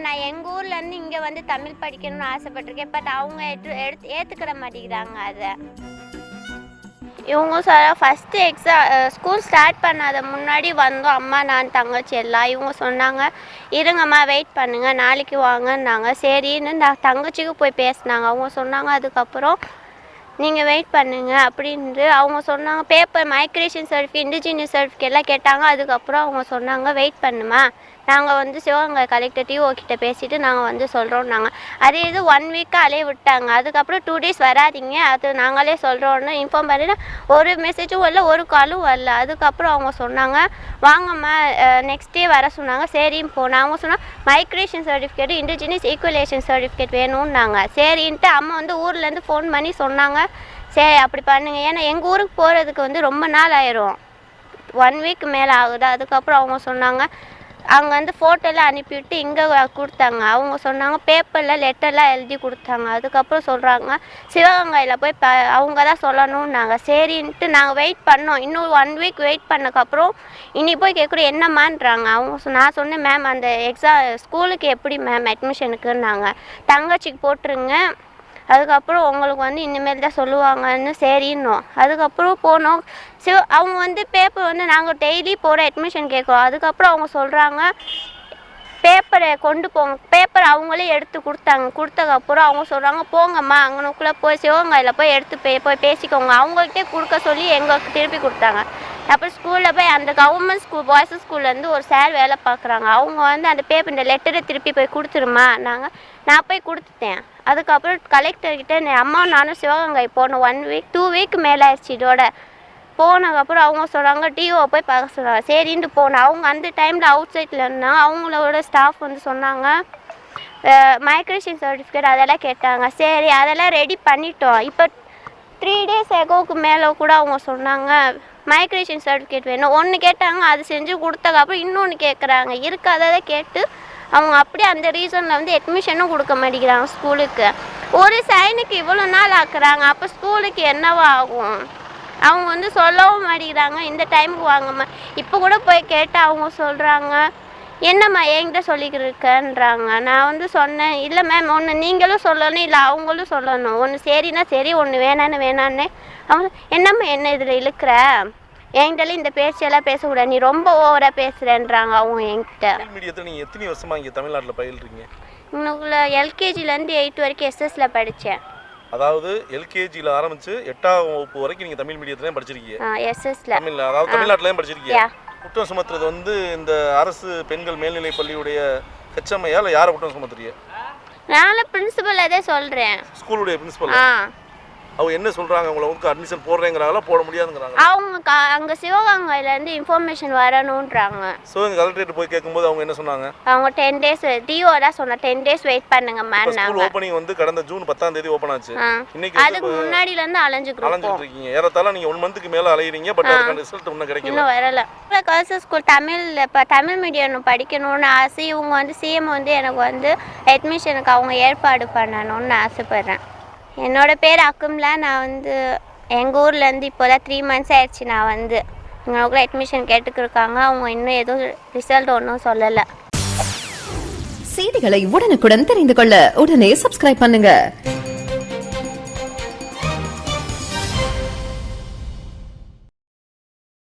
நான் எங்கள் ஊர்லேருந்து இங்கே வந்து தமிழ் படிக்கணும்னு ஆசைப்பட்டிருக்கேன். பட் அவங்க ஏற்றுக்கிட மாட்டேங்கிறாங்க அதை. இவங்க ஃபஸ்ட்டு ஸ்கூல் ஸ்டார்ட் பண்ணாத முன்னாடி வந்தோம் அம்மா நான் தங்கச்சி எல்லாம். இவங்க சொன்னாங்க இருங்கம்மா வெயிட் பண்ணுங்கள் நாளைக்கு வாங்கன்னாங்க. சரின்னு நான் தங்கச்சிக்கு போய் பேசினாங்க. அவங்க சொன்னாங்க அதுக்கப்புறம் நீங்கள் வெயிட் பண்ணுங்க அப்படின்ட்டு அவங்க சொன்னாங்க. பேப்பர் மைக்ரேஷன் சர்டிஃபிகேட் இண்டிஜினியஸ் சர்டிஃபிகேட்லாம் கேட்டாங்க. அதுக்கப்புறம் அவங்க சொன்னாங்க வெயிட் பண்ணுமா, நாங்கள் வந்து சிவகங்கை கலெக்டர் டிஓ கிட்ட பேசிவிட்டு நாங்கள் வந்து சொல்கிறோன்னாங்க. அதே இது 1 வீக்காக அலைய விட்டாங்க. அதுக்கப்புறம் 2 days வராதிங்க அது நாங்களே சொல்கிறோன்னு இன்ஃபார்ம் பண்ணிட்டு ஒரு மெசேஜும் வரல, ஒரு காலும் வரல. அதுக்கப்புறம் அவங்க சொன்னாங்க வாங்கம்மா நெக்ஸ்ட் டே வர சொன்னாங்க. சரின்னு போனேன். அவங்க சொன்னாங்க மைக்ரேஷன் சர்டிஃபிகேட் இண்டிஜினியஸ் ஈக்குவலேஷன் சர்டிஃபிகேட் வேணும்னாங்க. சரின்ட்டு அம்மா வந்து ஊர்லேருந்து ஃபோன் பண்ணி சொன்னாங்க சரி அப்படி பண்ணுங்க. ஏன்னா எங்கள் ஊருக்கு போகிறதுக்கு வந்து ரொம்ப நாள் ஆயிரும், 1 வீக் மேலே ஆகுது. அதுக்கப்புறம் அவங்க சொன்னாங்க அங்கே வந்து ஃபோட்டோலாம் அனுப்பிவிட்டு இங்கே கொடுத்தாங்க. அவங்க சொன்னாங்க பேப்பரில் லெட்டர்லாம் எழுதி கொடுத்தாங்க. அதுக்கப்புறம் சொல்கிறாங்க சிவகங்கையில் போய் அவங்க தான் சொல்லணும்னாங்க. சரின்ட்டு நாங்கள் வெயிட் பண்ணோம். இன்னும் 1 வீக் வெயிட் பண்ணக்கப்புறம் இனி போய் கேட்குறோம் என்னம்மான்றாங்க. அவங்க நான் சொன்னேன் மேம் அந்த ஸ்கூலுக்கு எப்படி மேம் அட்மிஷனுக்குன்னாங்க. தங்கச்சிக்கு போட்டுருங்க அதுக்கப்புறம் உங்களுக்கு வந்து இனிமேல் தான் சொல்லுவாங்கன்னு சரின்னோம். அதுக்கப்புறம் போனோம். அவங்க வந்து பேப்பர் வந்து நாங்கள் டெய்லி போகிற அட்மிஷன் கேட்குறோம். அதுக்கப்புறம் அவங்க சொல்கிறாங்க பேப்பரை கொண்டு போங்க. பேப்பர் அவங்களே எடுத்து கொடுத்ததுக்கப்புறம் அவங்க சொல்கிறாங்க போங்கம்மா அங்கனுக்குள்ளே போய் சிவகங்கையில் போய் போய் பேசிக்கோங்க. அவங்கள்ட்டே கொடுக்க சொல்லி எங்களுக்கு திருப்பி கொடுத்தாங்க. அப்புறம் ஸ்கூலில் போய் அந்த கவர்மெண்ட் ஸ்கூல் பாய்ஸ் ஸ்கூல்லேருந்து ஒரு சார் வேலை பார்க்குறாங்க. அவங்க வந்து அந்த பேப்பர் இந்த லெட்டரை திருப்பி போய் கொடுத்துருமா நான் போய் கொடுத்துட்டேன். அதுக்கப்புறம் கலெக்டர்கிட்ட அம்மா நானும் சிவகங்கை போனோம். 2 வீக் மேலே ஆயிடுச்சு. இதோட போனதுக்கப்புறம் அவங்க சொல்கிறாங்க டிஓ போய் பார்க்க சொல்கிறாங்க. சரின்ட்டு போனேன். அவங்க அந்த டைமில் அவுட் சைடில் இருந்தாங்க. அவங்களோட ஸ்டாஃப் வந்து சொன்னாங்க மைக்ரேஷன் சர்டிஃபிகேட் அதெல்லாம் கேட்டாங்க. சரி அதெல்லாம் ரெடி பண்ணிட்டோம். இப்போ 3 days எகோவுக்கு மேலே கூட அவங்க சொன்னாங்க மைக்ரேஷன் சர்டிஃபிகேட் வேணும். ஒன்று கேட்டாங்க அது செஞ்சு கொடுத்ததுக்கப்புறம் இன்னொன்று கேட்குறாங்க. இருக்காததை கேட்டு அவங்க அப்படியே அந்த ரீசனில் வந்து அட்மிஷனும் கொடுக்க மாட்டேங்கிறாங்க ஸ்கூலுக்கு. ஒரு சைனுக்கு இவ்வளோ நாள் ஆக்குறாங்க. அப்போ ஸ்கூலுக்கு என்னவா ஆகும்? அவங்க வந்து சொல்லவும் மாட்டேங்கிறாங்க இந்த டைமுக்கு வாங்கம்மா. இப்போ கூட போய் கேட்டு அவங்க சொல்கிறாங்க என்னம்மா என்கிட்ட சொல்லிக்கிருக்கன்றாங்க. நான் வந்து சொன்னேன் இல்லை மேம் ஒன்று நீங்களும் சொல்லணும் இல்லை அவங்களும் சொல்லணும். ஒன்று சரின்னா சரி ஒன்று வேணான்னு அவங்க என்னம்மா என்ன இதில் இழுக்கிற என்கிட்டலாம் இந்த பேச்செல்லாம் பேசக்கூடாது நீ ரொம்ப ஓவராக பேசுகிறேன்றாங்க அவங்க என்கிட்ட. மீடியத்தில் நீங்கள் எத்தனை வருஷமாக இங்கே தமிழ்நாட்டில் பயில்றீங்க? இன்னுக்குள்ள LKGலேருந்து 8 வரைக்கும் SSல படித்தேன். அதாவது LKGயில் ஆரம்பித்து 8ஆம் வகுப்பு வரைக்கும் நீங்கள் தமிழ் மீடியத்துலேயும் படிச்சிருக்கீங்க? SSல அதாவது தமிழ்நாட்டிலையும் படிச்சிருக்கீங்க. குற்றம் சுமத்துறது வந்து இந்த அரசு பெண்கள் மேல்நிலைப் பள்ளியுடைய ஹெச்எம்ஐயா இல்லை யாரை குற்றம் சுமத்துறீங்க? நான் பிரின்சிபல் அதே சொல்கிறேன். ஸ்கூலுடைய பிரின்சிபல் அவங்க என்ன சொல்கிறாங்க? உங்களை வந்து அட்மிஷன் போடுறேங்கிறாங்களா போட முடியாதுங்கிறாங்க? அவங்க அங்கே சிவகங்கையிலேருந்து இன்ஃபர்மேஷன் வரணுன்றாங்க. சிவகங்கை கலெக்டரேட் போய் கேட்கும்போது அவங்க என்ன சொன்னாங்க? அவங்க 10 days டிஓ தான் சொன்னா 10 days வெயிட் பண்ணுங்க மேம். ஸ்கூல் ஓப்பனிங் வந்து கடந்த ஜூன் 10ஆம் தேதி ஓப்பன் ஆச்சு. இன்னைக்கு அதுக்கு முன்னாடிலேருந்து அலைஞ்சிட்டு இருக்கீங்க. ஏறத்தாழ நீங்கள் 1 மந்த்துக்கு மேலே அலையிறீங்க. பட் அதுக்கான ரிசல்ட் இன்னும் கிடைக்கல. இன்னும் வரல. கேர்ள்ஸ் ஸ்கூல் தமிழ் மீடியம் படிக்கணும்னு ஆசை. இவங்க வந்து சிஎம் வந்து எனக்கு வந்து அட்மிஷனுக்கு அவங்க ஏற்பாடு பண்ணணும்னு ஆசைப்பட்றேன். என்னோட பேர் அக்கும்லா. நான் வந்து எங்கள் ஊர்லேருந்து இப்போ தான் 3 months ஆயிடுச்சு. நான் வந்து எங்களுக்கு அட்மிஷன் கேட்டுக்கிருக்காங்க. அவங்க இன்னும் எதுவும் ரிசல்ட் ஒன்றும் சொல்லலை. செய்திகளை உடனுக்குடன் தெரிந்து கொள்ள உடனே சப்ஸ்கிரைப் பண்ணுங்க.